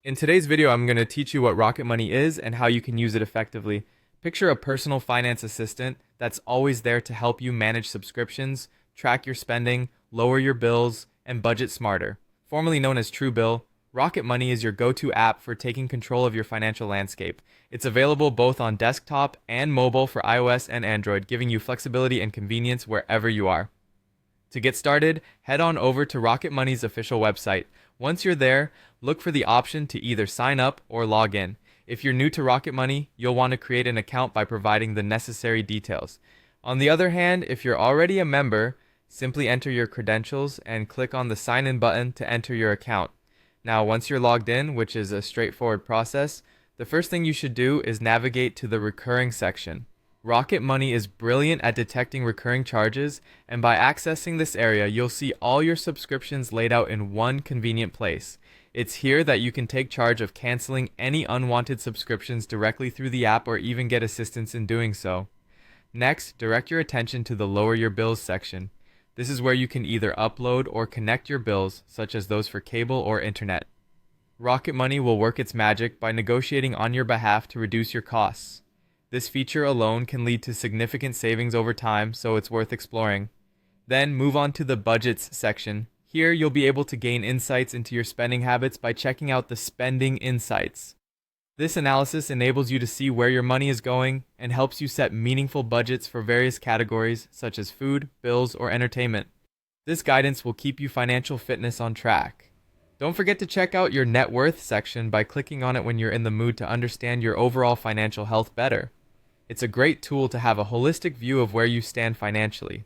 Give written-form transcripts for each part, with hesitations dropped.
In today's video, I'm going to teach you what Rocket Money is and how you can use it effectively. Picture a personal finance assistant that's always there to help you manage subscriptions, track your spending, lower your bills, and budget smarter. Formerly known as Truebill, Rocket Money is your go-to app for taking control of your financial landscape. It's available both on desktop and mobile for iOS and Android, giving you flexibility and convenience wherever you are. To get started, head on over to Rocket Money's official website. Once you're there, look for the option to either sign up or log in. If you're new to Rocket Money, you'll want to create an account by providing the necessary details. On the other hand, if you're already a member, simply enter your credentials and click on the sign in button to enter your account. Now, once you're logged in, which is a straightforward process, the first thing you should do is navigate to the recurring section. Rocket Money is brilliant at detecting recurring charges, and by accessing this area, you'll see all your subscriptions laid out in one convenient place. It's here that you can take charge of canceling any unwanted subscriptions directly through the app or even get assistance in doing so. Next, direct your attention to the Lower Your Bills section. This is where you can either upload or connect your bills, such as those for cable or internet. Rocket Money will work its magic by negotiating on your behalf to reduce your costs. This feature alone can lead to significant savings over time, so it's worth exploring. Then move on to the Budgets section. Here you'll be able to gain insights into your spending habits by checking out the Spending Insights. This analysis enables you to see where your money is going and helps you set meaningful budgets for various categories such as food, bills, or entertainment. This guidance will keep you financial fitness on track. Don't forget to check out your Net Worth section by clicking on it when you're in the mood to understand your overall financial health better. It's a great tool to have a holistic view of where you stand financially.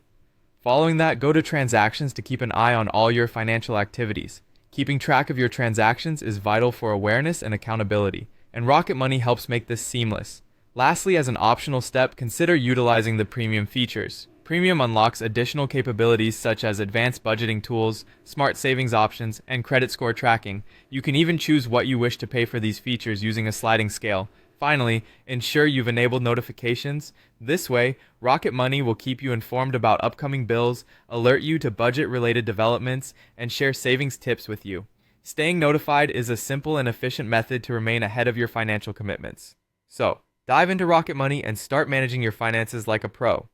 Following that, go to Transactions to keep an eye on all your financial activities. Keeping track of your transactions is vital for awareness and accountability, and Rocket Money helps make this seamless. Lastly, as an optional step, consider utilizing the Premium features. Premium unlocks additional capabilities such as advanced budgeting tools, smart savings options, and credit score tracking. You can even choose what you wish to pay for these features using a sliding scale. Finally, ensure you've enabled notifications. This way, Rocket Money will keep you informed about upcoming bills, alert you to budget-related developments, and share savings tips with you. Staying notified is a simple and efficient method to remain ahead of your financial commitments. So, dive into Rocket Money and start managing your finances like a pro.